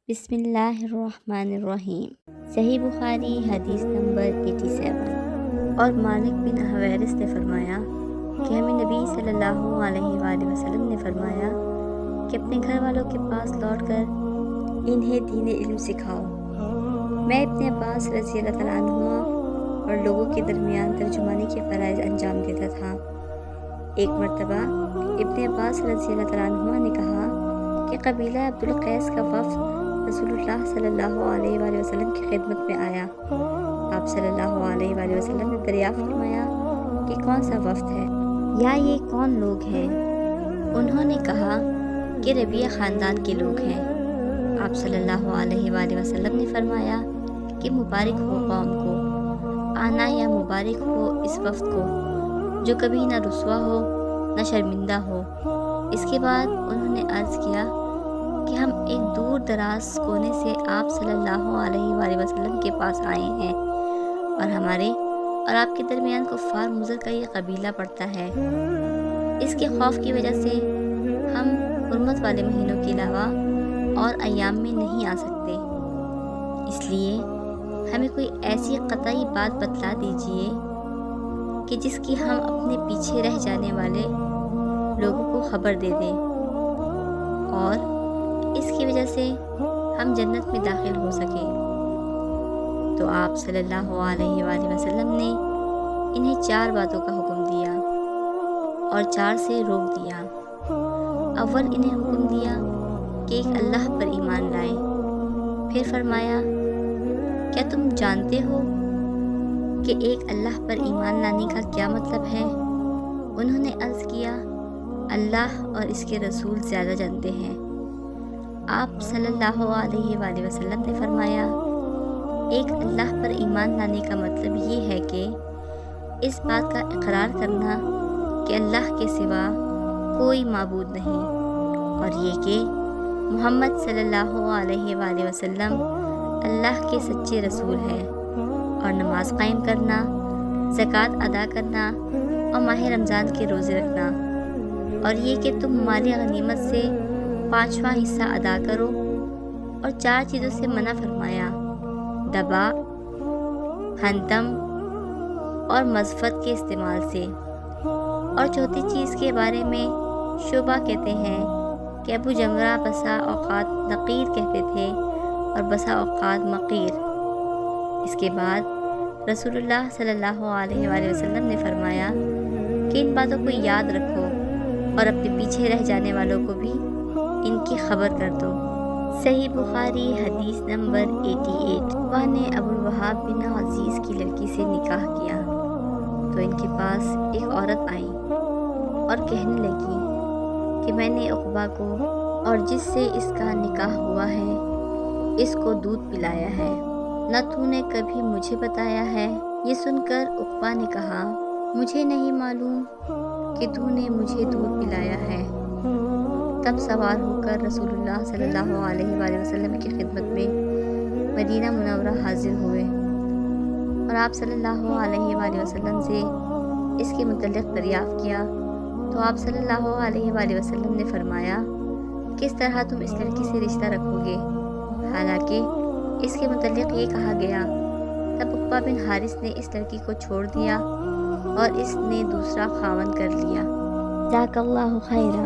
بسم اللہ الرحمن الرحیم۔ صحیح بخاری حدیث نمبر 87۔ اور مالک بن حویرث نے فرمایا کہ ہمیں نبی صلی اللہ علیہ وآلہ وسلم نے فرمایا کہ اپنے گھر والوں کے پاس لوٹ کر انہیں دین علم سکھاؤ۔ میں ابن عباس رضی اللہ تعالیٰ عنہما اور لوگوں کے درمیان ترجمانی کے فرائض انجام دیتا تھا۔ ایک مرتبہ ابن عباس رضی اللہ تعالیٰ عنہما نے کہا کہ قبیلہ عبد القیس کا وفد رسول اللہ صلی اللہ علیہ وآلہ وسلم کی خدمت میں آیا۔ آپ صلی اللہ علیہ وآلہ وسلم نے دریافت فرمایا کہ کون سا وفد ہے یا یہ کون لوگ ہیں؟ انہوں نے کہا کہ ربیہ خاندان کے لوگ ہیں۔ آپ صلی اللہ علیہ وآلہ وسلم نے فرمایا کہ مبارک ہو قوم کو، آنا یا مبارک ہو اس وفد کو جو کبھی نہ رسوا ہو نہ شرمندہ ہو۔ اس کے بعد انہوں نے عرض کیا کہ ہم ایک دور دراز کونے سے آپ صلی اللہ علیہ وآلہ وسلم کے پاس آئے ہیں اور ہمارے اور آپ کے درمیان کفار مضر کا یہ قبیلہ پڑتا ہے۔ اس کے خوف کی وجہ سے ہم حرمت والے مہینوں کے علاوہ اور ایام میں نہیں آ سکتے، اس لیے ہمیں کوئی ایسی قطعی بات بتلا دیجیے کہ جس کی ہم اپنے پیچھے رہ جانے والے لوگوں کو خبر دے دیں اور اس کی وجہ سے ہم جنت میں داخل ہو سکیں۔ تو آپ صلی اللہ علیہ وآلہ وسلم نے انہیں 4 باتوں کا حکم دیا اور 4 سے روک دیا۔ اول انہیں حکم دیا کہ ایک اللہ پر ایمان لائیں۔ پھر فرمایا کیا تم جانتے ہو کہ ایک اللہ پر ایمان لانے کا کیا مطلب ہے؟ انہوں نے عرض کیا اللہ اور اس کے رسول زیادہ جانتے ہیں۔ آپ صلی اللہ علیہ وآلہ وسلم نے فرمایا ایک اللہ پر ایمان لانے کا مطلب یہ ہے کہ اس بات کا اقرار کرنا کہ اللہ کے سوا کوئی معبود نہیں، اور یہ کہ محمد صلی اللہ علیہ وآلہ وسلم اللہ کے سچے رسول ہیں، اور نماز قائم کرنا، زکوٰۃ ادا کرنا اور ماہ رمضان کے روزے رکھنا، اور یہ کہ تم مال غنیمت سے 5واں حصہ ادا کرو، اور 4 چیزوں سے منع فرمایا، دبا، ہنتم اور مزفت کے استعمال سے۔ اور چوتھی چیز کے بارے میں شعبہ کہتے ہیں کہ ابو جمرہ بسا اوقات نقیر کہتے تھے اور بسا اوقات مقیر۔ اس کے بعد رسول اللہ صلی اللہ علیہ وآلہ وسلم نے فرمایا کہ ان باتوں کو یاد رکھو اور اپنے پیچھے رہ جانے والوں کو بھی ان کی خبر کر دو۔ صحیح بخاری حدیث نمبر 88۔ عقبہ نے ابو الوہاب بن عزیز کی لڑکی سے نکاح کیا تو ان کے پاس ایک عورت آئی اور کہنے لگی کہ میں نے عقبہ کو اور جس سے اس کا نکاح ہوا ہے اس کو دودھ پلایا ہے، نہ تو نے کبھی مجھے بتایا ہے۔ یہ سن کر عقبہ نے کہا مجھے نہیں معلوم کہ تو نے مجھے دودھ پلایا ہے۔ تب سوار ہو کر رسول اللہ صلی اللہ علیہ وآلہ وسلم کی خدمت میں مدینہ منورہ حاضر ہوئے اور آپ صلی اللہ علیہ وآلہ وسلم سے اس کے متعلق دریافت کیا تو آپ صلی اللہ علیہ وآلہ وسلم نے فرمایا کس طرح تم اس لڑکی سے رشتہ رکھو گے، حالانکہ اس کے متعلق یہ کہا گیا۔ تب عقبہ بن حارث نے اس لڑکی کو چھوڑ دیا اور اس نے دوسرا خاوند کر لیا۔ جزاک اللہ خیرا۔